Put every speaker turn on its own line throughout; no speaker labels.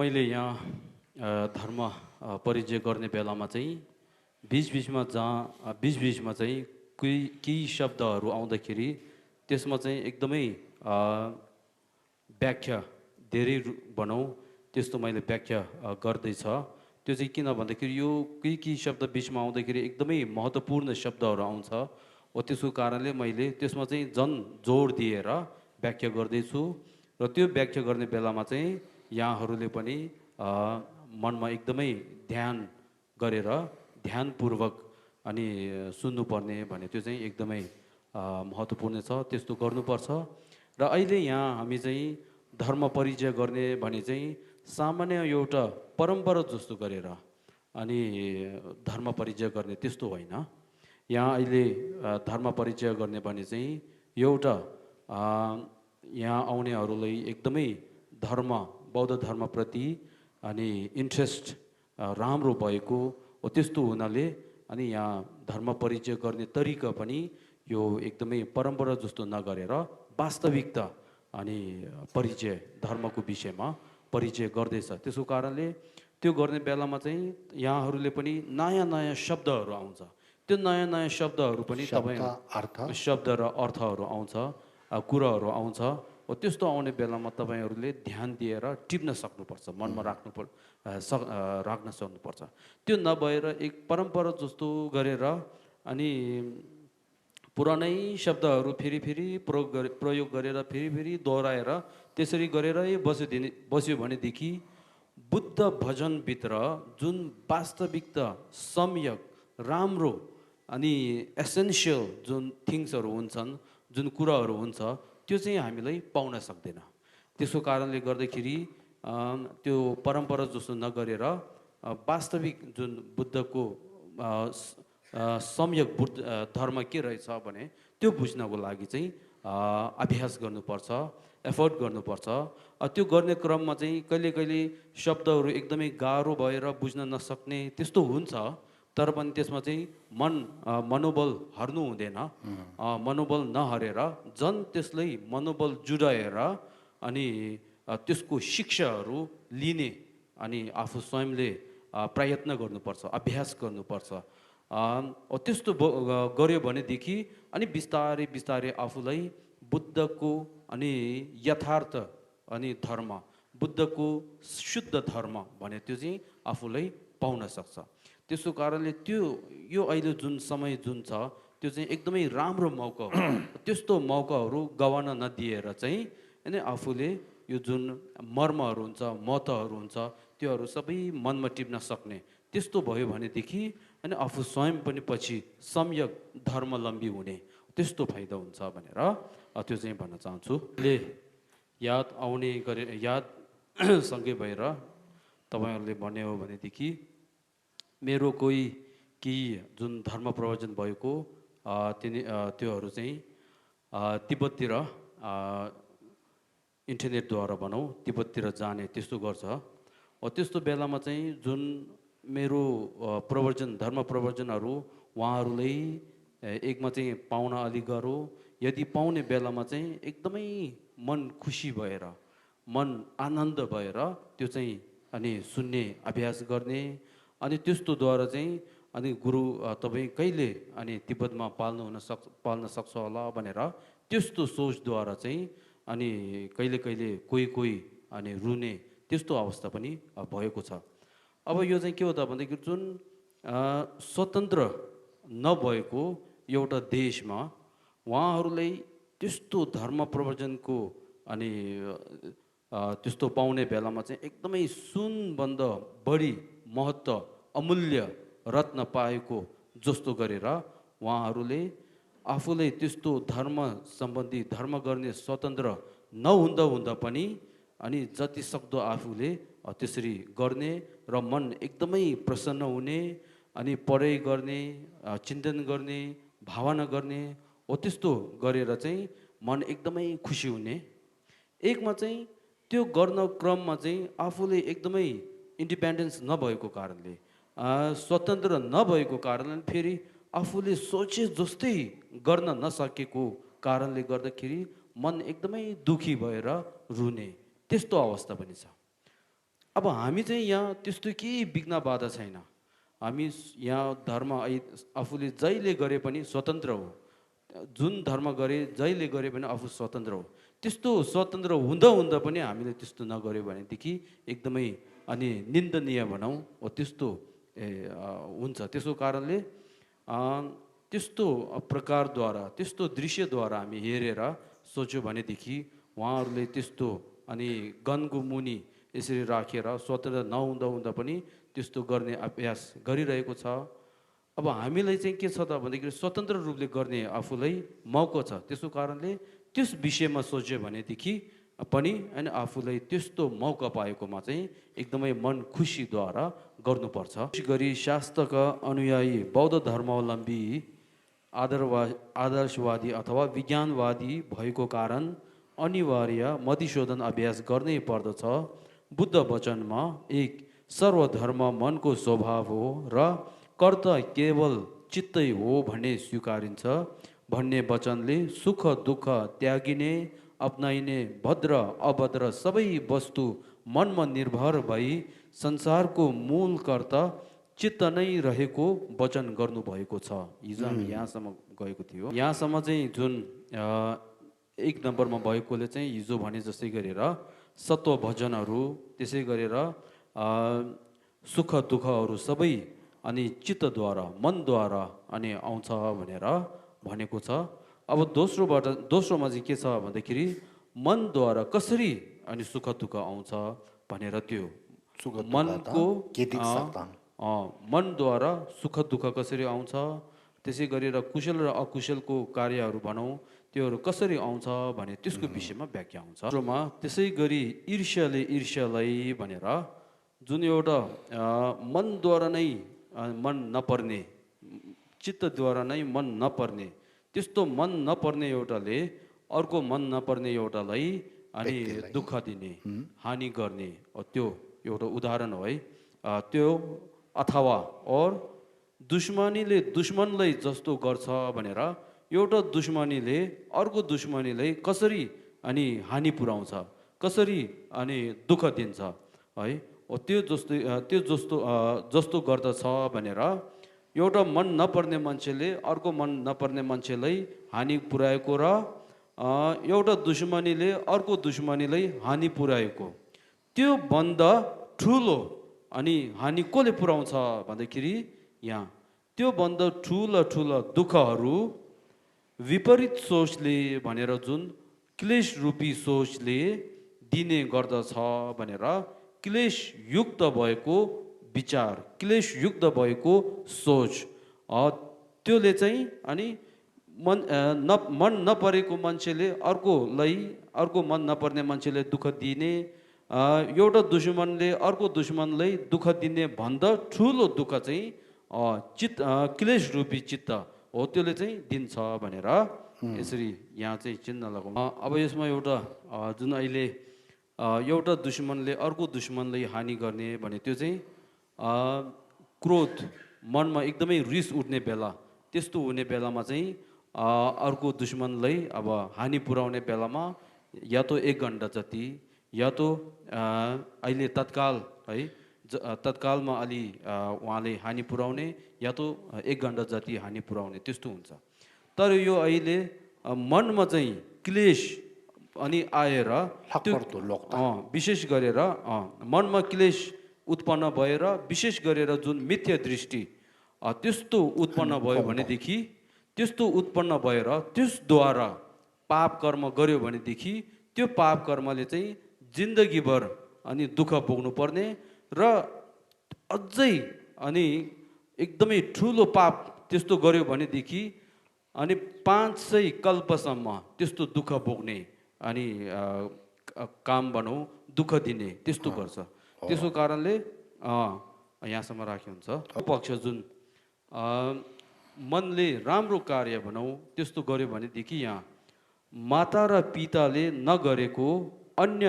मैले यहाँ धर्म परिचय गर्ने बेलामा चाहिँ बिचबिचमा बिचबिचमा चाहिँ केही शब्दहरू आउँदाखेरि त्यसमा चाहिँ एकदमै अ, व्याख्या धेरै भनौँ त्यस्तो मैले व्याख्या गर्दैछ। त्यो चाहिँ किन भन्दाखेरि यो केही केही शब्द बिचमा आउँदाखेरि एकदमै महत्त्वपूर्ण शब्दहरू आउँछ। हो त्यसको कारणले मैले त्यसमा चाहिँ झन् जोड दिएर व्याख्या गर्दैछु र त्यो व्याख्या गर्ने बेलामा चाहिँ यहाँहरूले पनि अ, मनमा एकदमै ध्यान गरेर ध्यानपूर्वक अनि सुन्नुपर्ने भने त्यो चाहिँ एकदमै महत्त्वपूर्ण छ। त्यस्तो गर्नुपर्छ। र अहिले यहाँ हामी चाहिँ धर्म परिचय गर्ने भने चाहिँ सामान्य एउटा परम्परा जस्तो गरेर अनि धर्म परिचय गर्ने त्यस्तो होइन। यहाँ अहिले धर्म परिचय गर्ने भने चाहिँ एउटा अ, यहाँ आउनेहरूलाई एकदमै धर्म बौद्ध धर्मप्रति अनि इन्ट्रेस्ट राम्रो भएको हो। त्यस्तो हुनाले अनि यहाँ धर्म परिचय गर्ने तरिका पनि यो एकदमै परम्परा जस्तो नगरेर वास्तविकता अनि परिचय धर्मको विषयमा परिचय गर्दैछ। त्यसको कारणले त्यो गर्ने बेलामा चाहिँ यहाँहरूले पनि नयाँ नयाँ शब्दहरू आउँछ। त्यो नयाँ नयाँ शब्दहरू पनि
शब्द
तपाईँ
अर्थ
शब्द र अर्थहरू आउँछ, कुराहरू आउँछ। हो त्यस्तो आउने बेलामा तपाईँहरूले ध्यान दिएर टिप्न सक्नुपर्छ, मनमा राख्न सक्नुपर्छ। त्यो नभएर एक परम्परा जस्तो गरेर अनि पुरानै शब्दहरू फेरि फेरि प्रयोग गरेर फेरि फेरि दोहोऱ्याएर त्यसरी गरेरै बस्यो भनेदेखि बुद्ध भजनभित्र जुन वास्तविकता सम्यक राम्रो अनि एसेन्सियल जुन थिङ्सहरू हुन्छन्, जुन कुराहरू हुन्छ त्यो चाहिँ हामीलाई पाउन सक्दैन। त्यसको कारणले गर्दाखेरि त्यो परम्परा जस्तो नगरेर वास्तविक जुन बुद्धको सम्यक बुद्ध धर्म के रहेछ भने त्यो बुझ्नको लागि चाहिँ अभ्यास गर्नुपर्छ, एफोर्ट गर्नुपर्छ। त्यो गर्ने क्रममा चाहिँ कहिले कहिले शब्दहरू एकदमै गाह्रो भएर बुझ्न नसक्ने त्यस्तो हुन्छ। तर पनि त्यसमा चाहिँ मनोबल हर्नु हुँदैन। मनोबल नहरेर झन् त्यसलाई मनोबल जुटाएर अनि त्यसको शिक्षाहरू लिने अनि आफू स्वयंले प्रयत्न गर्नुपर्छ, अभ्यास गर्नुपर्छ। त्यस्तो गऱ्यो भनेदेखि अनि बिस्तारै बिस्तारै आफूलाई बुद्धको अनि यथार्थ अनि धर्म, बुद्धको शुद्ध धर्म भने त्यो चाहिँ आफूलाई पाउन सक्छ। त्यसको कारणले त्यो यो अहिले जुन समय जुन छ त्यो चाहिँ एकदमै राम्रो मौका हो। त्यस्तो मौकाहरू गवाउन नदिएर चाहिँ अनि आफूले यो जुन मर्महरू हुन्छ, महत्त्वहरू हुन्छ त्योहरू सबै मनमा टिप्न सक्ने त्यस्तो भयो भनेदेखि अनि आफू स्वयं पनि पछि सम्यक धर्मलम्बी हुने त्यस्तो फाइदा हुन्छ भनेर त्यो चाहिँ भन्न चाहन्छु। ले याद आउने गरे याद सँगै भएर तपाईँहरूले भन्ने हो भनेदेखि मेरो कोही केही जुन धर्म प्रवचन भएको त्योहरू चाहिँ तिब्बततिर इन्टरनेटद्वारा भनौँ तिब्बततिर जाने त्यस्तो गर्छ। त्यस्तो बेलामा चाहिँ जुन मेरो प्रवचन धर्म प्रवचनहरू उहाँहरूलाई एकमा चाहिँ पाउन अलिक गाह्रो, यदि पाउने बेलामा चाहिँ एकदमै मन खुसी भएर मन आनन्द भएर त्यो चाहिँ अनि सुन्ने अभ्यास गर्ने अनि त्यस्तोद्वारा चाहिँ अनि गुरु तपाईँ कहिले अनि तिब्बतमा पाल्न सक्छ होला भनेर त्यस्तो सोचद्वारा चाहिँ अनि कहिले कहिले कोही कोही अनि रुने त्यस्तो अवस्था पनि भएको छ। अब यो चाहिँ के हो त भन्दाखेरि जुन स्वतन्त्र नभएको एउटा देशमा उहाँहरूलाई त्यस्तो धर्म प्रवचनको अनि त्यस्तो पाउने बेलामा चाहिँ एकदमै सुनभन्दा बढी महत्त्व अमूल्य रत्न पाएको जस्तो गरेर उहाँहरूले आफूलाई त्यस्तो धर्म सम्बन्धी धर्म गर्ने स्वतन्त्र नहुँदा हुँदा पनि अनि जति सक्दो आफूले त्यसरी गर्ने र मन एकदमै प्रसन्न हुने अनि पढाइ गर्ने, चिन्तन गर्ने, भावना गर्ने हो त्यस्तो गरेर चाहिँ मन एकदमै खुसी हुने। एकमा चाहिँ त्यो गर्न क्रममा चाहिँ आफूले एकदमै इन्डिपेन्डेन्स नभएको कारणले स्वतन्त्र नभएको कारणले फेरि आफूले सोचे जस्तै गर्न नसकेको कारणले गर्दाखेरि मन एकदमै दुखी भएर रुने त्यस्तो अवस्था पनि छ। अब हामी चाहिँ यहाँ त्यस्तो केही विघ्न बाधा छैन। हामी यहाँ धर्म आफूले जहिले गरे पनि स्वतन्त्र हो। जुन धर्म गरे जहिले गरे पनि आफू स्वतन्त्र हो। त्यस्तो स्वतन्त्र हुँदा हुँदा पनि हामीले त्यस्तो नगर्यो भनेदेखि एकदमै अनि निन्दनीय भनौँ त्यस्तो हुन्छ। त्यसको कारणले त्यस्तो प्रकारद्वारा त्यस्तो दृश्यद्वारा हामी हेरेर सोच्यो भनेदेखि उहाँहरूले त्यस्तो अनि गनको मुनि यसरी राखेर स्वतन्त्र नहुँदा हुँदा पनि त्यस्तो गर्ने अभ्यास गरिरहेको छ। अब हामीलाई चाहिँ के छ त भन्दाखेरि स्वतन्त्र रूपले गर्ने आफूलाई मौका छ। त्यसको कारणले त्यस विषयमा सोच्यो भनेदेखि पनि होइन आफूलाई त्यस्तो मौका पाएकोमा चाहिँ एकदमै मन खुसीद्वारा गर्नुपर्छ। विशेष गरी शास्त्रका अनुयायी बौद्ध धर्मावलम्बी आदर्शवादी अथवा विज्ञानवादी भएको कारण अनिवार्य मधुसूदन अभ्यास गर्नै पर्दछ। बुद्ध वचनमा एक सर्वधर्म मनको स्वभाव हो र कर्त केवल चित्तै हो भन्ने स्वीकारिन्छ भन्ने वचनले सुख दुःख त्यागिने अपनाइने भद्र अभद्र सबै वस्तु मनमा निर्भर भई संसारको मूल कर्ता चित्त नै रहेको वचन गर्नुभएको छ। हिजो हामी यहाँसम्म गएको थियो। यहाँसम्म चाहिँ जुन एक नम्बरमा भएकोले चाहिँ हिजो भने जस्तै गरेर सत्व भजनहरू त्यसै गरेर सुख दुःखहरू सबै अनि चित्तद्वारा मनद्वारा अनि आउँछ भनेर भनेको छ। अब दोस्रोमा चाहिँ के छ भन्दाखेरि मनद्वारा कसरी अनि सुख दुःख आउँछ भनेर त्यो मनको मनद्वारा सुख दुःख कसरी आउँछ त्यसै गरेर कुशल र अकुशलको कार्यहरू भनौँ त्योहरू कसरी आउँछ भने त्यसको विषयमा व्याख्या हुन्छ। दोस्रोमा त्यसै गरी ईर्ष्यालाई भनेर जुन एउटा मनद्वारा नै मन नपर्ने चित्तद्वारा नै मन नपर्ने त्यस्तो मन नपर्ने एउटाले अर्को मन नपर्ने एउटालाई अनि दुःख दिने हानि गर्ने त्यो एउटा उदाहरण हो है। त्यो अथवा और दुश्मनीले दुश्मनलाई जस्तो गर्छ भनेर एउटा दुश्मनीले अर्को दुश्मनीलाई कसरी अनि हानि पुर्याउँछ कसरी अनि दुःख दिन्छ है। त्यो जस्तो गर्दछ भनेर एउटा मन नपर्ने मान्छेले अर्को मन नपर्ने मान्छेलाई हानि पुर्याएको र एउटा दुश्मनीले अर्को दुश्मनीलाई हानि पुर्याएको त्यो भन्दा ठुलो अनि हानि कसले पुर्याउँछ भन्दाखेरि यहाँ त्यो भन्दा ठुला ठुला दुःखहरू विपरीत सोचले भनेर जुन क्लेश रूपी सोचले दिने गर्दछ भनेर क्लेश युक्त भएको विचार क्लेश युक्त भएको सोच त्योले चाहिँ अनि मन नपरेको मान्छेले अर्को मन नपर्ने मान्छेले दुःख दिने एउटा दुश्मनले अर्को दुश्मनलाई दुःख दिने भन्दा ठुलो दुःख चाहिँ क्लेश रूपी चित्त हो त्यसले चाहिँ दिन्छ भनेर यसरी यहाँ चाहिँ चिन्ह लगाउँ। अब यसमा एउटा जुन अहिले एउटा दुश्मनले अर्को दुश्मनलाई हानि गर्ने भने त्यो चाहिँ क्रोध मनमा एकदमै रिस उठ्ने बेला त्यस्तो हुने बेलामा चाहिँ अर्को दुश्मनलाई अब हानि पुर्याउने बेलामा या तो 1 घन्टा जति या तो अहिले तत्काल है तत्कालमा अलि उहाँले हानि पुर्याउने या तो 1 घन्टा जति हानि पुर्याउने त्यस्तो हुन्छ। तर यो अहिले मनमा चाहिँ क्लेश अनि आएर विशेष गरेर मनमा क्लेश उत्पन्न भएर विशेष गरेर जुन मिथ्या दृष्टि त्यस्तो उत्पन्न भयो भनेदेखि त्यस्तो उत्पन्न भएर त्यसद्वारा पाप कर्म गर्यो भनेदेखि त्यो पाप कर्मले चाहिँ जिन्दगीभर अनि दुःख भोग्नु पर्ने र अझै अनि एकदमै ठुलो पाप त्यस्तो गर्यो भनेदेखि अनि 500 कल्पसम्म त्यस्तो दुःख भोग्ने अनि काम भनौँ दुःख दिने त्यस्तो गर्छ। त्यसको कारणले यहाँसम्म राख्यो हुन्छ। पक्ष जुन मनले राम्रो कार्य भनौँ त्यस्तो गर्यो भनेदेखि यहाँ माता र पिताले नगरेको अन्य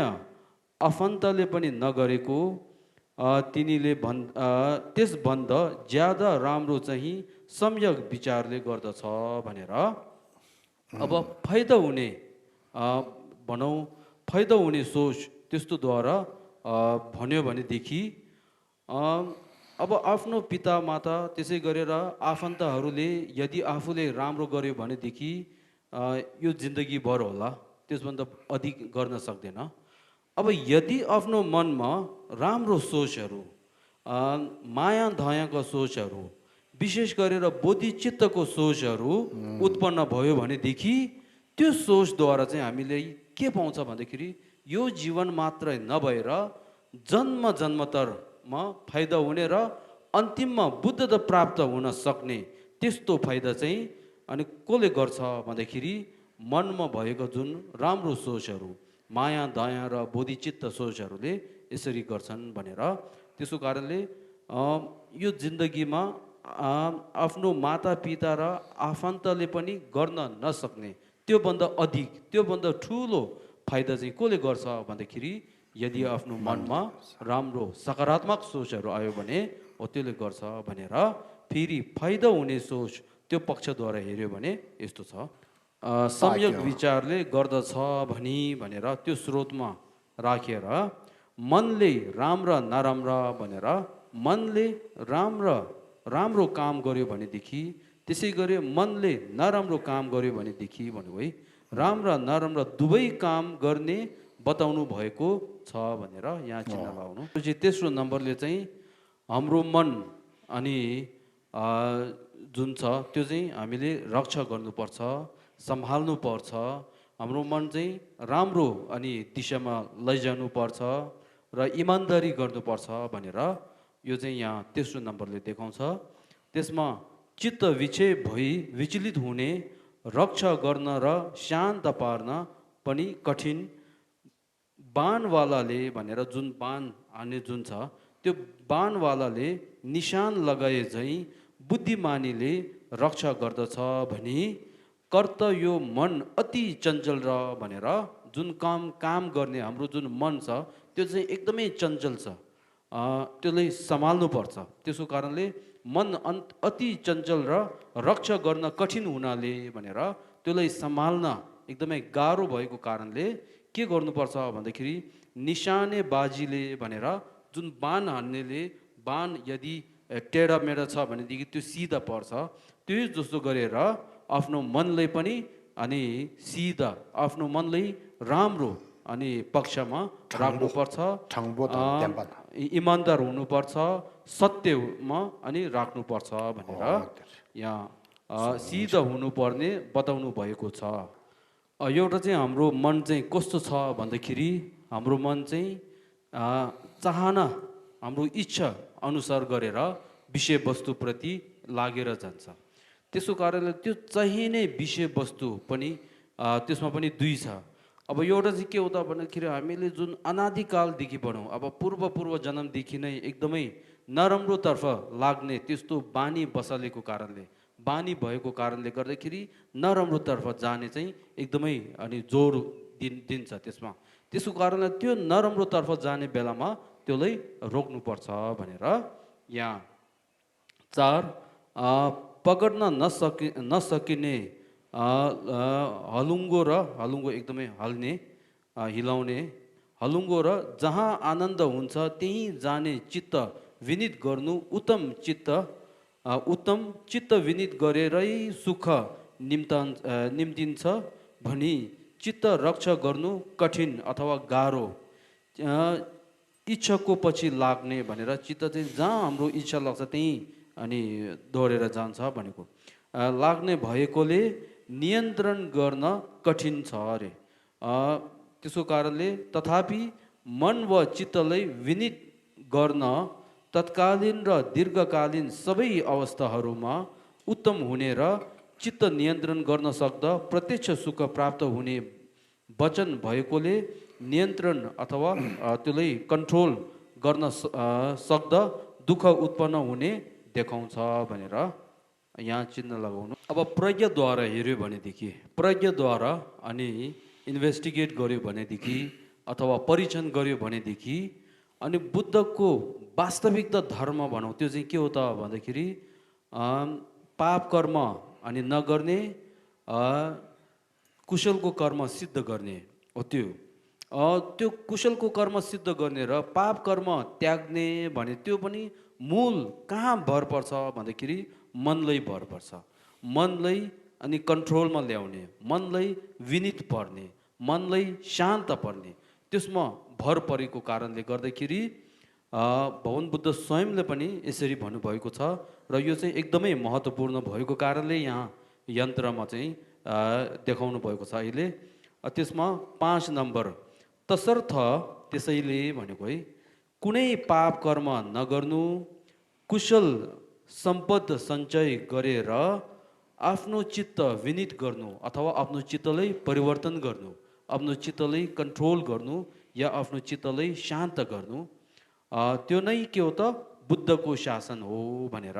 आफन्तले पनि नगरेको तिनीले त्यसभन्दा ज्यादा राम्रो चाहिँ सम्यक विचारले गर्दछ भनेर अब फाइदा हुने भनौँ फाइदा हुने सोच त्यस्तोद्वारा भन्यो भनेदेखि अब आफ्नो पिता माता त्यसै गरेर आफन्तहरूले यदि आफूले राम्रो गर्यो भनेदेखि यो जिन्दगीभर होला, त्यसभन्दा अधिक गर्न सक्दैन। अब यदि आफ्नो मनमा राम्रो सोचहरू, माया दयाका सोचहरू, विशेष गरेर बोधिचित्तको सोचहरू उत्पन्न भयो भनेदेखि त्यो सोचद्वारा चाहिँ हामीले के पाउँछ भन्दाखेरि यो जीवन मात्रै नभएर जन्म जन्मतरमा फाइदा हुने र अन्तिममा बुद्धता प्राप्त हुन सक्ने त्यस्तो फाइदा चाहिँ अनि कसले गर्छ भन्दाखेरि मनमा भएको जुन राम्रो सोचहरू, माया दया र बोधिचित्त सोचहरूले यसरी गर्छन् भनेर। त्यसो कारणले यो जिन्दगीमा आफ्नो मातापिता र आफन्तले पनि गर्न नसक्ने त्योभन्दा अधिक, त्योभन्दा ठुलो फाइदा चाहिँ कसले गर्छ भन्दाखेरि यदि आफ्नो मनमा राम्रो सकारात्मक सोचहरू आयो भने त्यसले गर्छ भनेर। फेरि फाइदा हुने सोच त्यो पक्षद्वारा हेऱ्यो भने यस्तो छ, संयोग विचारले गर्दछ भनी भनेर त्यो स्रोतमा राखेर मनले राम्रा नराम्रा भनेर मनले राम्रो काम गर्यो भनेदेखि, त्यसै गरी मनले नराम्रो काम गर्यो भनेदेखि भन्नु है, राम्रा नराम्रा दुवै काम गर्ने बताउनु भएको छ भनेर यहाँ चिन्ह लगाउनु। तेस्रो नम्बरले चाहिँ हाम्रो मन अनि जुन छ त्यो चाहिँ हामीले रक्षा गर्नुपर्छ, सम्हाल्नु पर्छ। हाम्रो मन चाहिँ राम्रो अनि दिशामा लैजानु पर्छ र इमान्दारी गर्नुपर्छ भनेर यो चाहिँ यहाँ तेस्रो नम्बरले देखाउँछ। त्यसमा चित्त विचलित हुने, रक्षा गर्न र शान्त पार्न पनि कठिन, बाणवालाले भनेर जुन बाण हान्ने जुन छ त्यो बाणवालाले निशान लगाए झैँ बुद्धिमानीले रक्षा गर्दछ भनी कर्त यो मन अति चञ्चल र भनेर जुन काम गर्ने हाम्रो जुन मन छ त्यो चाहिँ एकदमै चञ्चल छ, त्यसलाई सम्हाल्नु पर्छ। त्यसो कारणले मन अति चञ्चल र रक्षा गर्न कठिन हुनाले भनेर त्यसलाई सम्हाल्न एकदमै गाह्रो भएको कारणले के गर्नुपर्छ भन्दाखेरि निशाने बाजीले भनेर जुन बाण हान्नेले बाण यदि टेढा मेढा छ भनेदेखि त्यो सिधा पर्छ, त्यही जस्तो गरेर आफ्नो मनलाई पनि अनि सिधा आफ्नो मनलाई राम्रो अनि पक्षमा राख्नुपर्छ, इमान्दार हुनुपर्छ, सत्यमा अनि राख्नुपर्छ भनेर यहाँ सिधा हुनुपर्ने बताउनु भएको छ। एउटा चाहिँ हाम्रो मन चाहिँ कस्तो छ भन्दाखेरि हाम्रो मन चाहिँ चाहना, हाम्रो इच्छा अनुसार गरेर विषयवस्तुप्रति लागेर जान्छ। त्यसो कारणले त्यो चाहिने विषयवस्तु पनि त्यसमा पनि दुई छ। अब एउटा चाहिँ के हो त भन्दाखेरि हामीले जुन अनादिकालदेखि भनौँ, अब पूर्व जन्मदेखि नै एकदमै नराम्रोतर्फ लाग्ने त्यस्तो बानी बसालेको कारणले, बानी भएको कारणले गर्दाखेरि नराम्रोतर्फ जाने चाहिँ एकदमै अनि जोड दिन्छ त्यसमा। त्यसको कारणले त्यो नराम्रोतर्फ जाने बेलामा त्यसलाई रोक्नुपर्छ भनेर यहाँ 4 पकड्न नसकिने हलुङ्गो एकदमै हल्ने हिलाउने हलुङ्गो र जहाँ आनन्द हुन्छ त्यहीँ जाने चित्त विनित गर्नु उत्तम चित्त विनित गरेरै सुख निम्तिन्छ भनी चित्त रक्षा गर्नु कठिन अथवा गाह्रो, इच्छाको पछि लाग्ने भनेर चित्त चाहिँ जहाँ हाम्रो इच्छा लाग्छ त्यहीँ अनि दौडेर जान्छ भनेको लाग्ने भएकोले नियन्त्रण गर्न कठिन छ अरे। त्यसको कारणले तथापि मन व चित्तलाई विनित गर्न तत्कालीन र दीर्घकालीन सबै अवस्थाहरूमा उत्तम हुने र चित्त नियन्त्रण गर्न सक्दा प्रत्यक्ष सुख प्राप्त हुने वचन भएकोले नियन्त्रण अथवा त्यसलाई कन्ट्रोल गर्न सक्दा दुःख उत्पन्न हुने देखाउँछ भनेर यहाँ चिन्ह लगाउनु। अब प्रज्ञाद्वारा हेऱ्यो भनेदेखि, प्रज्ञाद्वारा अनि इन्भेस्टिगेट गर्यो भनेदेखि अथवा परीक्षण गर्यो भनेदेखि अनि बुद्धको वास्तविकता धर्म भनौँ त्यो चाहिँ के हो त भन्दाखेरि पाप कर्म अनि नगर्ने, कुशलको कर्म सिद्ध गर्ने हो त्यो। त्यो कुशलको कर्म सिद्ध गर्ने र पाप कर्म त्याग्ने भने त्यो पनि मूल कहाँ भर पर्छ भन्दाखेरि मनलाई भर पर्छ। मनलाई अनि कन्ट्रोलमा ल्याउने, मनलाई विनित पर्ने, मनलाई शान्त पर्ने, त्यसमा भर परेको कारणले गर्दाखेरि भगवान बुद्ध स्वयंले पनि यसरी भन्नुभएको छ र यो चाहिँ एकदमै महत्त्वपूर्ण भएको कारणले यहाँ यन्त्रमा चाहिँ देखाउनु भएको छ। अहिले त्यसमा 5 नम्बर, तसर्थ त्यसैले भनेको है, कुनै पाप कर्म नगर्नु, कुशल सम्पद सञ्चय गरेर आफ्नो चित्त विनित गर्नु अथवा आफ्नो चित्तलाई परिवर्तन गर्नु, आफ्नो चित्तलाई कन्ट्रोल गर्नु या आफ्नो चित्तलाई शान्त गर्नु, त्यो नै के हो त बुद्धको शासन हो भनेर।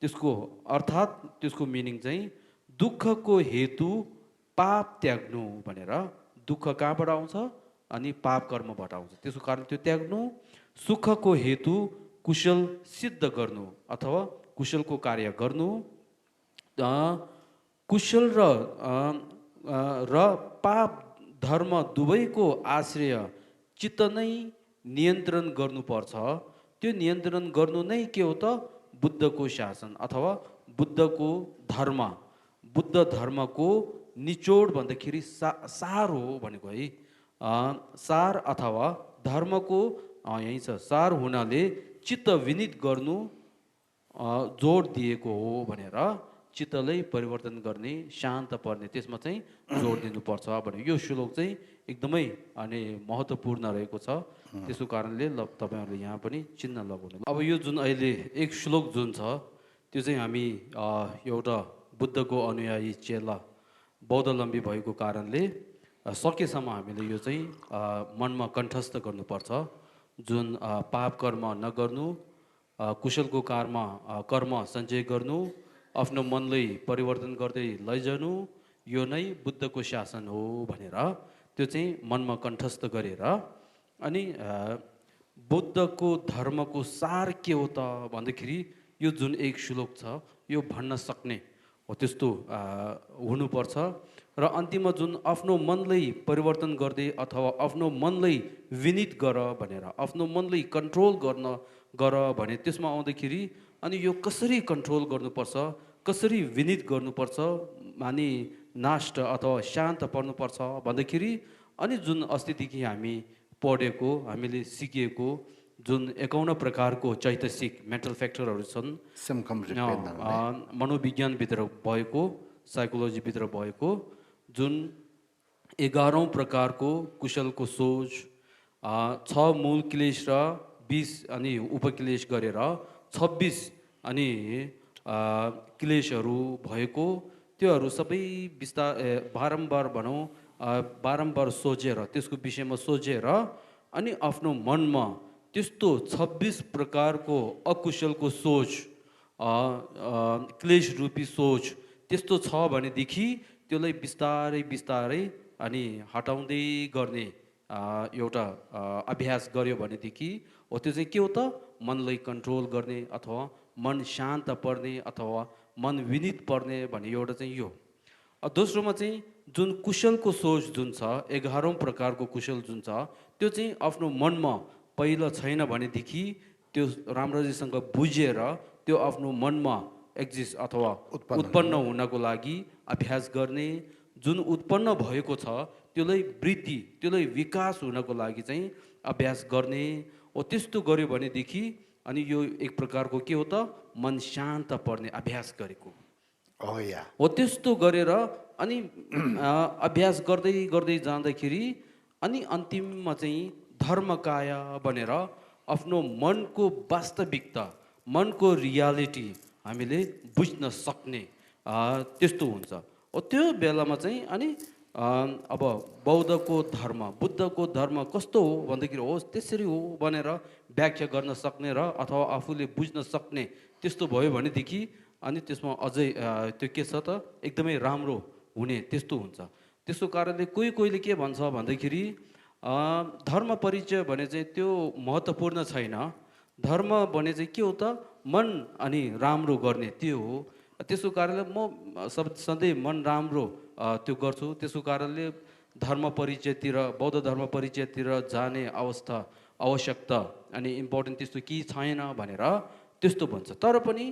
त्यसको अर्थात् त्यसको मिनिङ चाहिँ दुःखको हेतु पाप त्याग्नु भनेर। दुःख कहाँबाट आउँछ अनि पाप कर्मबाट आउँछ, त्यसको कारण त्यो त्याग्नु। सुखको हेतु कुशल सिद्ध गर्नु अथवा कुशलको कार्य गर्नु। कुशल र पाप धर्म दुवैको आश्रय चित्त नै नियन्त्रण गर्नुपर्छ। त्यो नियन्त्रण गर्नु नै के हो त बुद्धको शासन अथवा बुद्धको धर्म। बुद्ध धर्मको निचोड भन्दाखेरि सार हो भनेको है। सार अथवा धर्मको यही छ, सार हुनाले चित्त विनित गर्नु जोड दिएको हो भनेर। चित्तलाई परिवर्तन गर्ने, शान्त पर्ने, त्यसमा चाहिँ जोड दिनुपर्छ भने यो श्लोक चाहिँ एकदमै अनि महत्त्वपूर्ण रहेको छ। त्यसको कारणले तपाईँहरूले यहाँ पनि चिन्ह लगाउनु। अब यो जुन अहिले एक श्लोक जुन छ त्यो चाहिँ हामी एउटा बुद्धको अनुयायी चेला बौद्धावलम्बी भएको कारणले सकेसम्म हामीले यो चाहिँ मनमा कण्ठस्थ गर्नुपर्छ। जुन पाप कर्म नगर्नु, कुशलको कर्म सञ्चय गर्नु, आफ्नो मनलाई परिवर्तन गर्दै लैजानु, यो नै बुद्धको शासन हो भनेर त्यो चाहिँ मनमा कण्ठस्थ गरेर। अनि बुद्धको धर्मको सार के हो त भन्दाखेरि यो जुन एक श्लोक छ यो भन्न सक्ने हो त्यस्तो हुनुपर्छ। र अन्तिममा जुन आफ्नो मनलाई परिवर्तन गर्दै अथवा आफ्नो मनलाई विनित गर भनेर, आफ्नो मनलाई कन्ट्रोल गर भने त्यसमा आउँदाखेरि अनि यो कसरी कन्ट्रोल गर्नुपर्छ, कसरी विनित गर्नुपर्छ, अनि नाष्ट अथवा शान्त पर्नुपर्छ भन्दाखेरि अनि जुन अस्तिदेखि हामी पढेको, हामीले सिकेको जुन 51 प्रकारको चैतसिक मेन्टल फ्याक्टरहरू छन्, मनोविज्ञानभित्र भएको, साइकोलोजीभित्र भएको जुन 11औं प्रकारको कुशलको सोच, 6 मूल क्लेश र 20 अनि उपक्लेश गरेर 26 अनि क्लेशहरू भएको, त्योहरू सबै बारम्बार भनौँ बारम्बार सोचेर, त्यसको विषयमा सोचेर अनि आफ्नो मनमा त्यस्तो 26 प्रकारको अकुशलको सोच, क्लेश रूपी सोच त्यस्तो छ भनेदेखि त्यसलाई बिस्तारै बिस्तारै अनि हटाउँदै गर्ने एउटा अभ्यास गर्यो भनेदेखि हो त्यो चाहिँ के हो त मनलाई कन्ट्रोल गर्ने अथवा मन शान्त पर्ने अथवा मन विनित पर्ने भन्ने एउटा चाहिँ यो। दोस्रोमा चाहिँ जुन कुशलको सोच जुन छ, 11औं प्रकारको कुशल जुन छ त्यो चाहिँ आफ्नो मनमा पहिला छैन भनेदेखि त्यो राम्रोसँग बुझेर त्यो आफ्नो मनमा एक्जिस्ट अथवा उत्पन्न हुनको लागि अभ्यास गर्ने। जुन उत्पन्न भएको छ त्यसलाई वृद्धि, त्यसलाई विकास हुनको लागि चाहिँ अभ्यास गर्ने हो। त्यस्तो गर्यो भनेदेखि अनि यो एक प्रकारको के हो त मन शान्त पर्ने अभ्यास गरेको हो। त्यस्तो गरेर अनि अभ्यास गर्दै गर्दै जाँदाखेरि अनि अन्तिममा चाहिँ धर्मकाय बनेर आफ्नो मनको वास्तविकता, मनको रियालिटी हामीले बुझ्न सक्ने त्यस्तो हुन्छ। त्यो बेलामा चाहिँ अनि अब बौद्धको धर्म, बुद्धको धर्म कस्तो हो भन्दाखेरि होस् त्यसरी हो भनेर व्याख्या गर्न सक्ने र अथवा आफूले बुझ्न सक्ने त्यस्तो भयो भनेदेखि अनि त्यसमा अझै त्यो के छ त एकदमै राम्रो हुने त्यस्तो हुन्छ। त्यसको कारणले कोहीले के भन्छ भन्दाखेरि धर्म परिचय भने चाहिँ त्यो महत्त्वपूर्ण छैन। धर्म भने चाहिँ के हो त मन अनि राम्रो गर्ने त्यो हो। त्यसको कारणले म सधैँ मन राम्रो त्यो गर्छु। त्यसको कारणले धर्म परिचयतिर बौद्ध धर्म परिचयतिर जाने आवश्यकता अनि इम्पोर्टेन्ट त्यस्तो केही छैन भनेर त्यस्तो भन्छ। तर पनि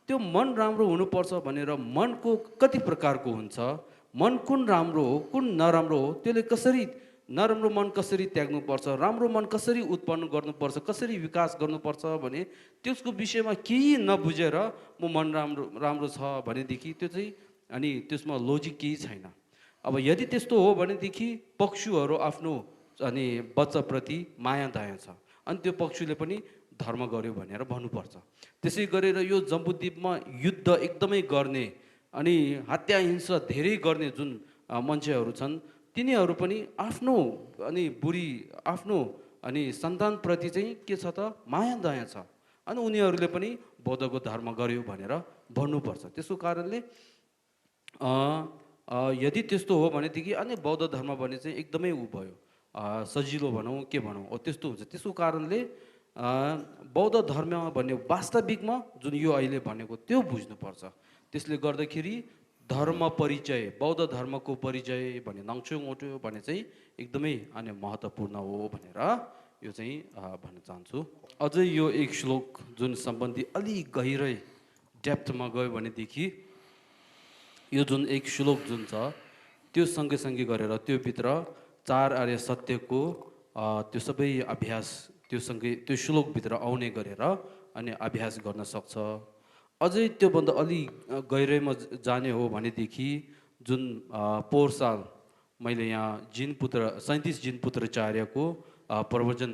त्यो मन राम्रो हुनुपर्छ भनेर मनको कति प्रकारको हुन्छ, मन कुन राम्रो हो कुन नराम्रो हो, त्यसले कसरी नराम्रो मन कसरी त्याग्नुपर्छ, राम्रो मन कसरी उत्पन्न गर्नुपर्छ, कसरी विकास गर्नुपर्छ भने त्यसको विषयमा केही नबुझेर म मन राम्रो छ भनेदेखि त्यो चाहिँ अनि त्यसमा लोजिक केही छैन। अब यदि त्यस्तो हो भनेदेखि पक्षुहरू आफ्नो अनि बच्चाप्रति माया दया छ अनि त्यो पक्षुले पनि धर्म गर्यो भनेर भन्नुपर्छ। त्यसै गरेर यो जम्बूद्वीपमा युद्ध एकदमै गर्ने अनि हत्या हिंसा धेरै गर्ने जुन मान्छेहरू छन् तिनीहरू पनि आफ्नो अनि बुढी आफ्नो अनि सन्तानप्रति चाहिँ के छ त माया दया छ अनि उनीहरूले पनि बौद्धको धर्म गर्यो भनेर भन्नुपर्छ। त्यसको कारणले यदि त्यस्तो हो भनेदेखि अनि बौद्ध धर्म भने चाहिँ एकदमै उ भयो सजिलो भनौँ के भनौँ त्यस्तो हुन्छ। त्यसको कारणले बौद्ध धर्म भन्ने वास्तविकमा जुन यो अहिले भनेको त्यो बुझ्नुपर्छ। त्यसले गर्दाखेरि धर्म परिचय बौद्ध धर्मको परिचय भन्ने नङछुङ ओट्यो भने चाहिँ एकदमै अनि महत्त्वपूर्ण हो भनेर यो चाहिँ भन्न चाहन्छु। अझै यो एक श्लोक जुन सम्बन्धी अलि गहिरै डेप्थमा गयो भनेदेखि यो जुन एक श्लोक जुन छ त्यो सँगै गरेर त्यो भित्र 4 आर्य सत्यको त्यो सबै अभ्यास त्यो सँगै त्यो श्लोकभित्र आउने गरेर अनि अभ्यास गर्न सक्छ। अझै त्योभन्दा अलि गहिराइमा जाने हो भनेदेखि जुन पोहोर साल मैले यहाँ जिनपुत्र 37 जिनपुत्राचार्यको प्रवचन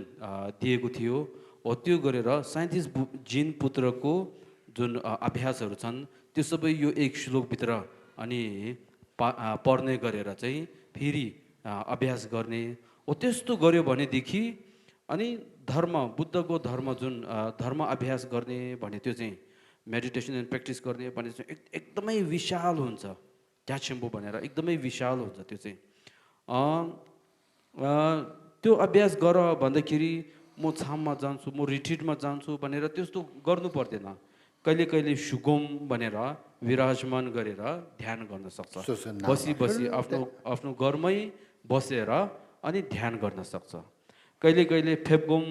दिएको थियो हो त्यो गरेर 37 जिनपुत्रको जुन अभ्यासहरू छन् त्यो सबै यो एक श्लोकभित्र अनि पढ्ने गरेर चाहिँ फेरि अभ्यास गर्ने हो। त्यस्तो गर्यो भनेदेखि अनि धर्म बुद्धको धर्म जुन धर्म अभ्यास गर्ने भने त्यो चाहिँ मेडिटेसन एन्ड प्र्याक्टिस गर्ने भने चाहिँ एकदमै विशाल हुन्छ। ट्याछेम्बो भनेर एकदमै विशाल हुन्छ त्यो चाहिँ त्यो अभ्यास गर भन्दाखेरि म छाममा जान्छु म रिट्रिटमा जान्छु भनेर त्यस्तो गर्नु पर्दैन। कहिले कहिले सुगम भनेर विराजमान गरेर ध्यान गर्न सक्छ। बसी आफ्नो घरमै बसेर अनि ध्यान गर्न सक्छ। कहिले कहिले फेपगोम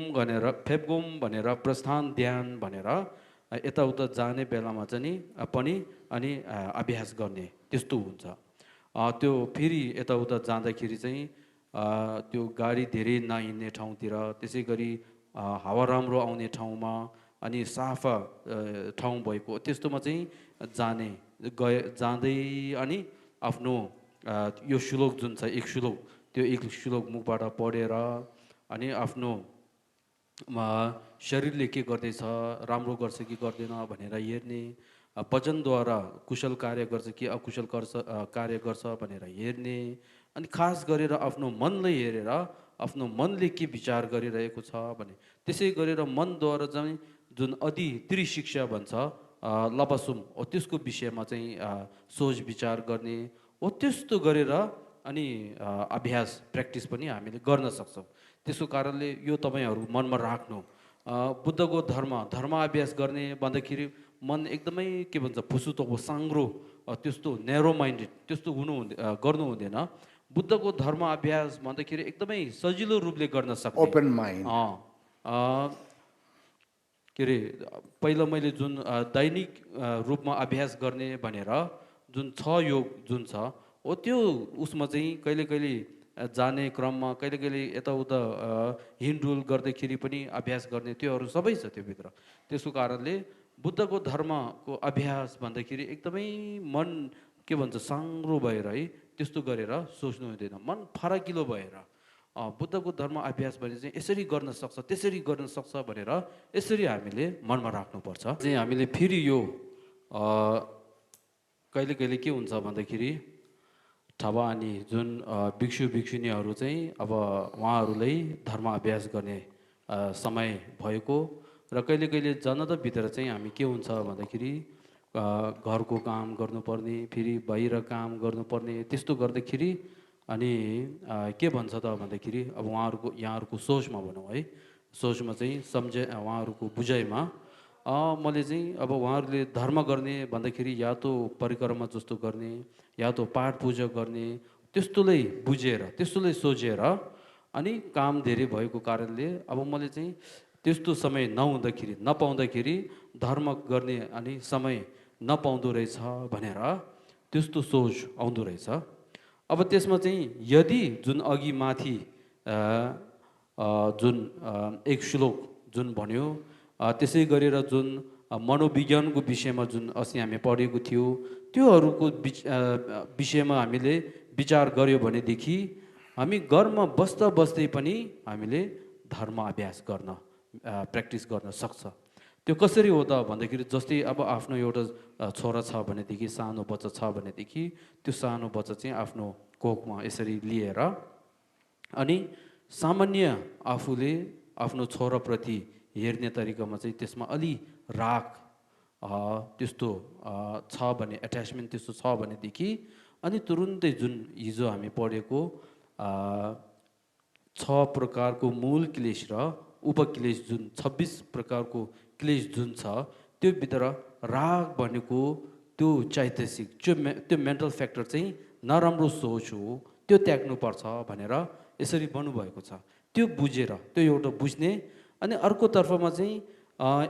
भनेर प्रस्थान ध्यान भनेर यताउता जाने बेलामा चाहिँ पनि अनि अभ्यास गर्ने त्यस्तो हुन्छ। त्यो फेरि यताउता जाँदाखेरि चाहिँ त्यो गाडी धेरै नहिँड्ने ठाउँतिर त्यसै गरी हावा राम्रो आउने ठाउँमा अनि साफा ठाउँ भएको त्यस्तोमा चाहिँ जाँदै अनि आफ्नो यो श्लोक जुन छ एक श्लोक त्यो एक श्लोक मुखबाट पढेर अनि आफ्नो शरीरले के गर्दैछ राम्रो गर्छ कि गर्दैन भनेर हेर्ने, वचनद्वारा कुशल कार्य गर्छ कि अकुशल कार्य गर्छ भनेर हेर्ने अनि खास गरेर आफ्नो मनलाई हेरेर आफ्नो मनले के विचार गरिरहेको छ भने त्यसै गरेर मनद्वारा चाहिँ जुन त्रिशिक्षा भन्छ लपसुम हो त्यसको विषयमा चाहिँ सोच विचार गर्ने हो। त्यस्तो गरेर अनि अभ्यास प्र्याक्टिस पनि हामीले गर्न सक्छौँ। त्यसको कारणले यो तपाईँहरू मनमा राख्नु बुद्धको धर्म अभ्यास गर्ने भन्दाखेरि मन एकदमै के भन्छ फुसुतो साङ्ग्रो त्यस्तो न्यारो माइन्डेड त्यस्तो गर्नु हुँदैन। बुद्धको धर्म अभ्यास भन्दाखेरि एकदमै सजिलो रूपले गर्न सक्ने
ओपन माइन्ड
के अरे पहिला मैले जुन दैनिक रूपमा अभ्यास गर्ने भनेर जुन 6 योग जुन छ हो त्यो उसमा चाहिँ कहिले कहिले जाने क्रममा कहिले कहिले यताउता हिँडडुल गर्दाखेरि पनि अभ्यास गर्ने त्योहरू सबै छ त्यो भित्र। त्यसको कारणले बुद्धको धर्मको अभ्यास भन्दाखेरि एकदमै मन के भन्छ साङ्ग्रो भएर है त्यस्तो गरेर सोच्नु हुँदैन, मन फराकिलो भएर बुद्धको धर्म अभ्यास भने चाहिँ यसरी गर्न सक्छ त्यसरी गर्न सक्छ भनेर यसरी हामीले मनमा राख्नुपर्छ। चाहिँ हामीले फेरि यो कहिले कहिले के हुन्छ भन्दाखेरि ठबा अनि जुन भिक्षु भिक्षुणीहरू चाहिँ अब उहाँहरूलाई धर्म अभ्यास गर्ने समय भएको र कहिले कहिले जनताभित्र चाहिँ हामी के हुन्छ भन्दाखेरि घरको काम गर्नुपर्ने फेरि बाहिर काम गर्नुपर्ने त्यस्तो गर्दाखेरि अनि के भन्छ त भन्दाखेरि अब यहाँहरूको सोचमा भनौँ है सोचमा चाहिँ उहाँहरूको बुझाइमा मैले चाहिँ अब उहाँहरूले धर्म गर्ने भन्दाखेरि या त परिक्रमा जस्तो गर्ने या त पाठ पूजा गर्ने त्यस्तोलाई बुझेर त्यस्तोलाई सोचेर अनि काम धेरै भएको कारणले अब मैले चाहिँ त्यस्तो समय नहुँदाखेरि नपाउँदाखेरि धर्म गर्ने अनि समय नपाउँदो रहेछ भनेर त्यस्तो सोच आउँदो रहेछ। अब त्यसमा चाहिँ यदि जुन अघि माथि जुन एक श्लोक जुन भन्यो त्यसै गरेर जुन मनोविज्ञानको विषयमा जुन अस्ति हामी पढेको थियो त्योहरूको विषयमा हामीले विचार गर्यो भनेदेखि हामी घरमा बस्दा बस्दै पनि हामीले धर्म अभ्यास गर्न प्र्याक्टिस गर्न सक्छ। त्यो कसरी हो त भन्दाखेरि जस्तै अब आफ्नो एउटा छोरा छ भनेदेखि सानो बच्चा छ भनेदेखि त्यो सानो बच्चा चाहिँ आफ्नो कोखमा यसरी लिएर अनि सामान्य आफूले आफ्नो छोराप्रति हेर्ने तरिकामा चाहिँ त्यसमा अलि राग त्यस्तो छ भने एट्याचमेन्ट त्यस्तो छ भनेदेखि अनि तुरुन्तै जुन हिजो हामी पढेको 6 प्रकारको मूल क्लेश र उपक्लेश जुन 26 प्रकारको क्लेश जुन छ त्यो भित्र राग भनेको त्यो चैतसिक त्यो मेन्टल फ्याक्टर चाहिँ नराम्रो सोच हो, त्यो त्याग्नुपर्छ भनेर यसरी भन्नुभएको छ। त्यो बुझेर त्यो एउटा बुझ्ने अनि अर्को तर्फमा चाहिँ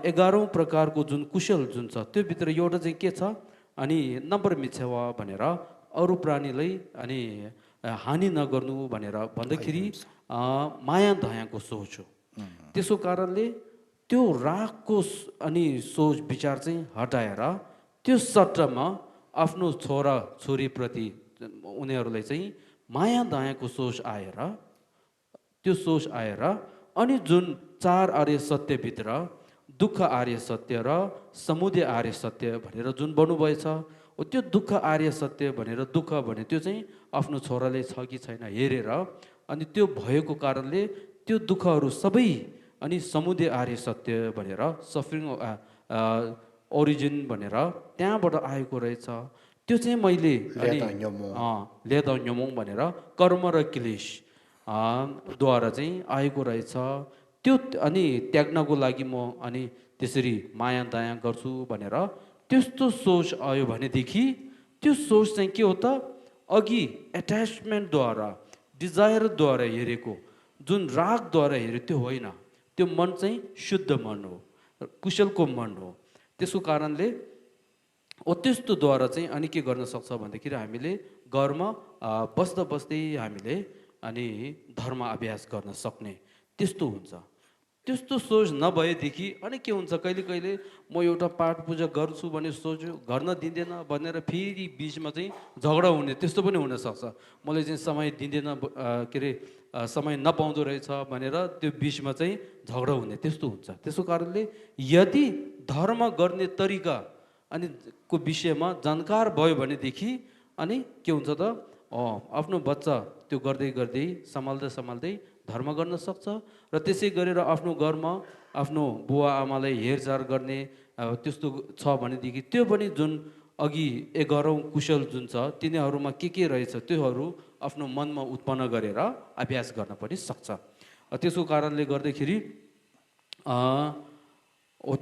11औं प्रकारको जुन कुशल जुन छ त्यो भित्र एउटा चाहिँ के छ अनि नम्बर मिछेवा भनेर अरू प्राणीलाई अनि हानि नगर्नु भनेर भन्दाखेरि माया दयाको सोच हो। त्यसो कारणले त्यो रागको अनि सोच विचार चाहिँ हटाएर त्यो सट्टामा आफ्नो छोरा छोरीप्रति उनीहरूलाई चाहिँ माया दयाको सोच आएर त्यो सोच आएर अनि जुन 4 आर्य सत्यभित्र दुःख आर्य सत्य र समुदय आर्य सत्य भनेर जुन बन्नुभएछ त्यो दुःख आर्य सत्य भनेर दुःख भने त्यो चाहिँ आफ्नो छोराले छ कि छैन हेरेर अनि त्यो भएको कारणले त्यो दुःखहरू सबै अनि समुदय आर्य सत्य भनेर सफरिङ ओरिजिन भनेर त्यहाँबाट आएको रहेछ। त्यो चाहिँ मैले लेद न्योमोङ भनेर कर्म र क्लेश द्वारा चाहिँ आएको रहेछ। त्यो अनि त्याग्नको लागि म अनि त्यसरी माया दया गर्छु भनेर त्यस्तो सोच आयो भनेदेखि त्यो सोच चाहिँ के हो त अघि एट्याचमेन्टद्वारा डिजायरद्वारा हेरेको जुन रागद्वारा हेऱ्यो त्यो होइन, त्यो मन चाहिँ शुद्ध मन हो, कुशलको मन हो। त्यसको कारणले त्यस्तोद्वारा चाहिँ अनि के गर्न सक्छ भन्दाखेरि हामीले घरमा बस्दा बस्दै हामीले अनि धर्म अभ्यास गर्न सक्ने त्यस्तो हुन्छ। त्यस्तो सोच नभएदेखि अनि के हुन्छ कहिले कहिले म एउटा पाठ पूजा गर्छु भने सोच्यो गर्न दिँदैन भनेर फेरि बिचमा चाहिँ झगडा हुने त्यस्तो पनि हुनसक्छ। मलाई चाहिँ समय दिँदैन के अरे समय नपाउँदो रहेछ भनेर त्यो बिचमा चाहिँ झगडा हुने त्यस्तो हुन्छ। त्यसको कारणले यदि धर्म गर्ने तरिका अनि को विषयमा जानकार भयो भनेदेखि अनि के हुन्छ त आफ्नो बच्चा त्यो गर्दै गर्दै सम्हाल्दै सम्हाल्दै धर्म गर्न सक्छ र त्यसै गरेर आफ्नो घरमा आफ्नो बुवा आमालाई हेरचाह गर्ने त्यस्तो छ भनेदेखि त्यो पनि जुन अघि 11औं कुशल जुन छ तिनीहरूमा के रहेछ त्योहरू आफ्नो मनमा उत्पन्न गरेर अभ्यास गर्न पनि सक्छ। त्यसको कारणले गर्दाखेरि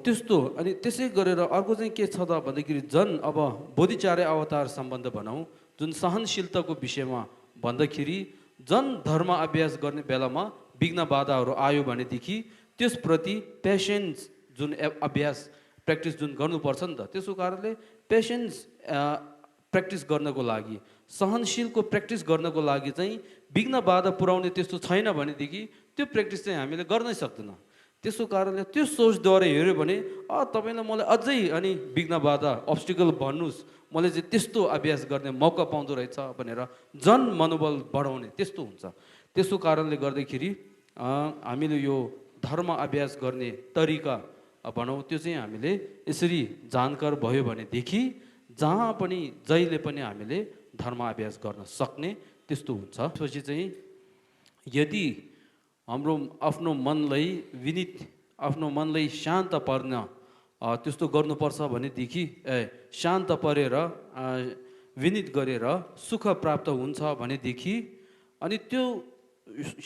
त्यस्तो अनि त्यसै गरेर अर्को चाहिँ के छ त भन्दाखेरि जन अब बोधिचार्य अवतार सम्बन्ध भनौँ जुन सहनशीलताको विषयमा भन्दाखेरि जन धर्म अभ्यास गर्ने बेलामा विघ्न बाधाहरू आयो भनेदेखि त्यसप्रति पेसेन्स जुन अभ्यास प्र्याक्टिस जुन गर्नुपर्छ नि त त्यसको कारणले पेसेन्स प्र्याक्टिस गर्नको लागि सहनशीलको प्र्याक्टिस गर्नको लागि चाहिँ विघ्न बाधा पुर्याउने त्यस्तो छैन भनेदेखि त्यो प्र्याक्टिस चाहिँ हामीले गर्नै सक्दैन। त्यसको कारणले त्यो सोचद्वारा हेऱ्यो भने तपाईँलाई मलाई अझै अनि विघ्न बाधा अब्स्टिकल भन्नुहोस् मैले चाहिँ त्यस्तो अभ्यास गर्ने मौका पाउँदो रहेछ भनेर जन मनोबल बढाउने त्यस्तो हुन्छ। त्यसको कारणले गर्दाखेरि हामीले यो धर्म अभ्यास गर्ने तरिका भनौँ त्यो चाहिँ हामीले यसरी जानकार भयो भनेदेखि जहाँ पनि जहिले पनि हामीले धर्म अभ्यास गर्न सक्ने त्यस्तो हुन्छ। त्यसपछि चाहिँ यदि हाम्रो आफ्नो मनलाई विनित आफ्नो मनलाई शान्त पार्न त्यस्तो गर्नुपर्छ भनेदेखि शान्त परेर विनित गरेर सुख प्राप्त हुन्छ भनेदेखि अनि त्यो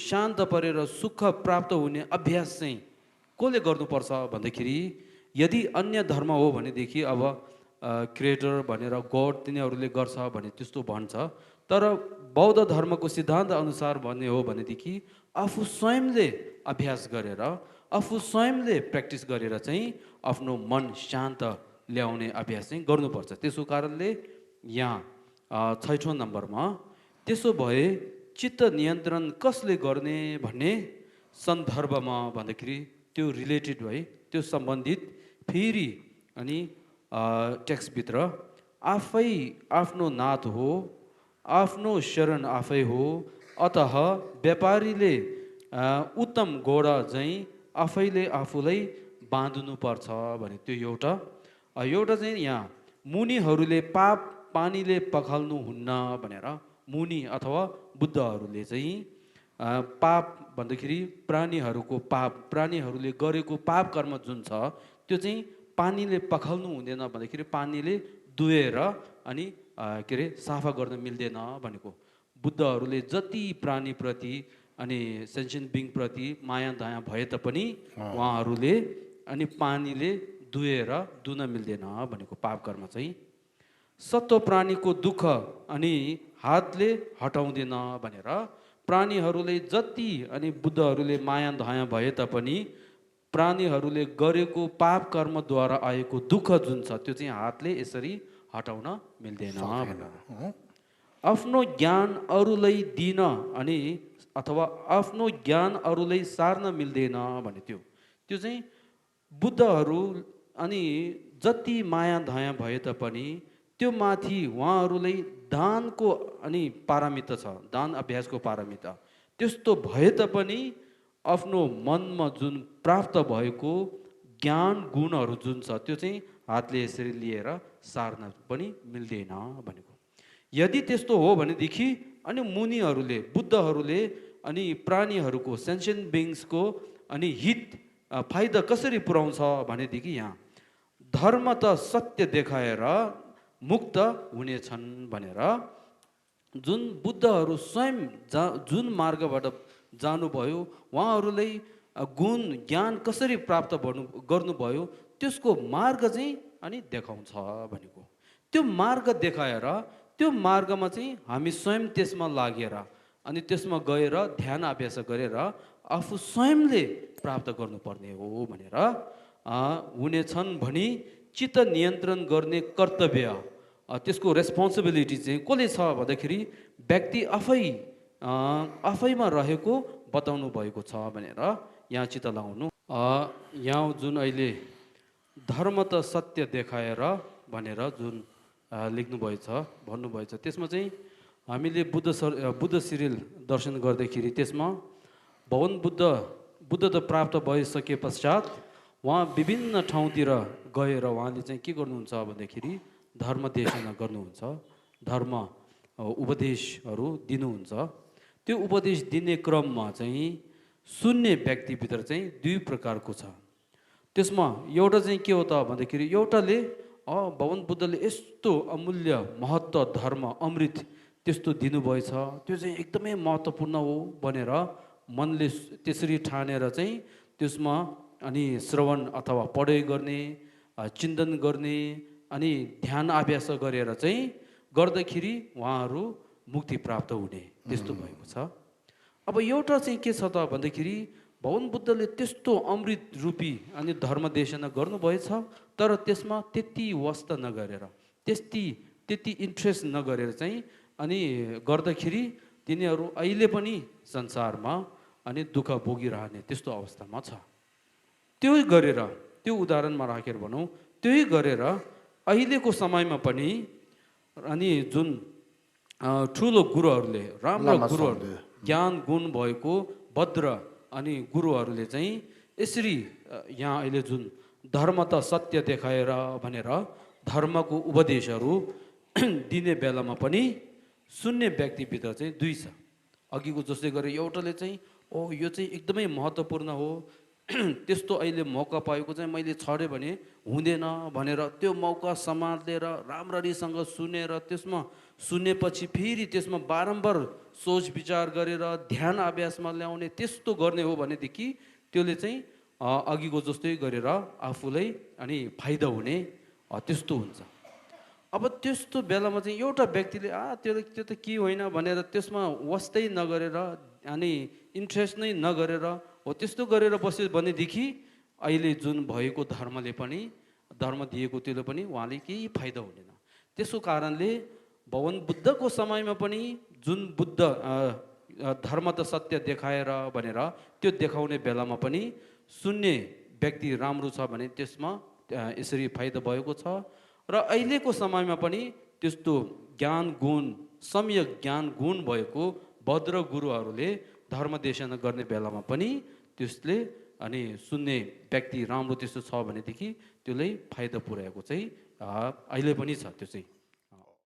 शान्त परेर सुख प्राप्त हुने अभ्यास चाहिँ कसले गर्नुपर्छ भन्दाखेरि यदि अन्य धर्म हो भनेदेखि अब क्रिएटर भनेर गड तिनीहरूले गर्छ भने त्यस्तो भन्छ। तर बौद्ध धर्मको सिद्धान्त अनुसार भन्ने हो भनेदेखि आफू स्वयंले अभ्यास गरेर आफू स्वयंले प्र्याक्टिस गरेर चाहिँ आफ्नो मन शान्त ल्याउने अभ्यास चाहिँ गर्नुपर्छ। त्यसो कारणले यहाँ 6औं नम्बरमा त्यसो भए चित्त नियन्त्रण कसले गर्ने भन्ने सन्दर्भमा भन्दाखेरि त्यो रिलेटेड है, त्यो सम्बन्धित फेरि अनि टेक्स्टभित्र आफै आफ्नो नाथ हो, आफ्नो शरण आफै हो, अतः व्यापारीले उत्तम घोडा चाहिँ आफैले आफूलाई बाँध्नुपर्छ भने त्यो एउटा चाहिँ यहाँ मुनिहरूले पाप पानीले पखाल्नुहुन्न भनेर मुनि अथवा बुद्धहरूले चाहिँ पाप भन्दाखेरि प्राणीहरूको पाप, प्राणीहरूले गरेको पाप कर्म जुन छ त्यो चाहिँ पानीले पखाल्नु हुँदैन भन्दाखेरि पानीले दुहेर अनि के अरे सफा गर्न मिल्दैन भनेको। बुद्धहरूले जति प्राणीप्रति अनि सेन्सियन्ट बिङप्रति माया दया भए तापनि उहाँहरूले अनि पानीले दुन मिल्दैन भनेको पाप कर्म चाहिँ। सत्व प्राणीको दुःख अनि हातले हटाउँदैन भनेर प्राणीहरूले जति अनि बुद्धहरूले माया दया भए तापनि प्राणीहरूले गरेको पाप कर्मद्वारा आएको दुःख जुन छ त्यो चाहिँ हातले यसरी हटाउन मिल्दैन भनेर। आफ्नो ज्ञान अरूलाई दिन अनि अथवा आफ्नो ज्ञान अरूलाई सार्न मिल्दैन भने त्यो चाहिँ बुद्धहरू अनि जति माया दया भए तापनि त्यो माथि उहाँहरूलाई दानको अनि पारमिता छ, दान अभ्यासको पारमिता त्यस्तो भए तापनि आफ्नो मनमा जुन प्राप्त भएको ज्ञान गुणहरू जुन छ त्यो चाहिँ हातले यसरी लिएर सार्न पनि मिल्दैन भनेको। यदि त्यस्तो हो भनेदेखि अनि मुनिहरूले बुद्धहरूले अनि प्राणीहरूको सेन्सियन्ट बिङ्सको अनि हित फाइदा कसरी पुर्याउँछ भनेदेखि यहाँ धर्म त सत्य देखाएर मुक्त हुनेछन् भनेर जुन बुद्धहरू स्वयं जुन मार्गबाट जानुभयो उहाँहरूलाई गुण ज्ञान कसरी प्राप्त गर्नुभयो त्यसको मार्ग चाहिँ अनि देखाउँछ भनेको। त्यो मार्ग देखाएर त्यो मार्गमा चाहिँ हामी स्वयं त्यसमा लागेर अनि त्यसमा गएर ध्यान अभ्यास गरेर आफू स्वयंले प्राप्त गर्नुपर्ने हो भनेर हुनेछन् भनी चित्त नियन्त्रण गर्ने कर्तव्य त्यसको रेस्पोन्सिबिलिटी चाहिँ कसले छ भन्दाखेरि व्यक्ति आफैमा रहेको बताउनु भएको छ भनेर यहाँ चित्त लगाउनु। यहाँ जुन अहिले धर्म त सत्य देखाएर भनेर जुन लेख्नुभएछ भन्नुभएछ त्यसमा चाहिँ हामीले बुद्ध सिरियल दर्शन गर्दाखेरि त्यसमा भगवान बुद्ध त प्राप्त भइसके पश्चात उहाँ विभिन्न ठाउँतिर गएर उहाँले चाहिँ के गर्नुहुन्छ भन्दाखेरि धर्म देशना गर्नुहुन्छ, धर्म उपदेशहरू दिनुहुन्छ। त्यो उपदेश दिने क्रममा चाहिँ सुन्ने व्यक्तिभित्र चाहिँ दुई प्रकारको छ। त्यसमा एउटा चाहिँ के हो त भन्दाखेरि एउटाले भगवान बुद्धले यस्तो अमूल्य महत्त्व धर्म अमृत त्यस्तो दिनुभएछ त्यो चाहिँ एकदमै महत्त्वपूर्ण हो भनेर मनले त्यसरी ठानेर चाहिँ त्यसमा अनि श्रवण अथवा पढाइ गर्ने चिन्तन गर्ने अनि ध्यान अभ्यास गरेर चाहिँ गर्दाखेरि उहाँहरू मुक्ति प्राप्त हुने त्यस्तो भएको छ। अब एउटा चाहिँ के छ त भन्दाखेरि भगवान बुद्धले त्यस्तो अमृत रूपी अनि धर्म देशना गर्नुभएछ तर त्यसमा त्यति वास्ता नगरेर त्यति इन्ट्रेस्ट नगरेर चाहिँ अनि गर्दाखेरि तिनीहरू अहिले पनि संसारमा अनि दुःख भोगिरहने त्यस्तो अवस्थामा छ। त्यही गरेर त्यो उदाहरणमा राखेर भनौँ त्यही गरेर अहिलेको समयमा पनि अनि जुन ठुलो गुरुहरूले राम्रा गुरुहरू ज्ञान गुण भएको भद्र अनि गुरुहरूले चाहिँ यसरी यहाँ अहिले जुन धर्म त सत्य देखाएर भनेर धर्मको उपदेशहरू दिने बेलामा पनि सुन्ने व्यक्तिभित्र चाहिँ दुई छ। अघिको जस्तै गरे एउटाले चाहिँ यो चाहिँ एकदमै महत्त्वपूर्ण हो त्यस्तो अहिले मौका पाएको चाहिँ मैले छडेँ भने हुँदैन भनेर त्यो मौका सम्हालेर राम्ररीसँग सुनेर त्यसमा सुनेपछि फेरि त्यसमा बारम्बार सोच विचार गरेर ध्यान अभ्यासमा ल्याउने त्यस्तो गर्ने हो भनेदेखि त्यसले चाहिँ अघिको जस्तै गरेर आफूलाई अनि फाइदा हुने त्यस्तो हुन्छ। अब त्यस्तो बेलामा चाहिँ एउटा व्यक्तिले त्यो त के होइन भनेर त्यसमा वास्तै नगरेर अनि इन्ट्रेस्ट नै नगरेर हो त्यस्तो गरेर बस्यो भनेदेखि अहिले जुन भएको धर्म दिएको त्यसले पनि उहाँले केही फाइदा हुँदैन। त्यसको कारणले भगवान बुद्धको समयमा पनि जुन बुद्ध धर्म त सत्य देखाएर भनेर त्यो देखाउने बेलामा पनि सुन्ने व्यक्ति राम्रो छ भने त्यसमा यसरी फाइदा भएको छ। र अहिलेको समयमा पनि त्यस्तो ज्ञान गुण सम्यक ज्ञान गुण भएको भद्र गुरुहरूले धर्म देशना गर्ने बेलामा पनि त्यसले अनि सुन्ने व्यक्ति राम्रो त्यस्तो छ भनेदेखि त्यसले फाइदा पुर्याएको चाहिँ अहिले पनि छ त्यो चाहिँ।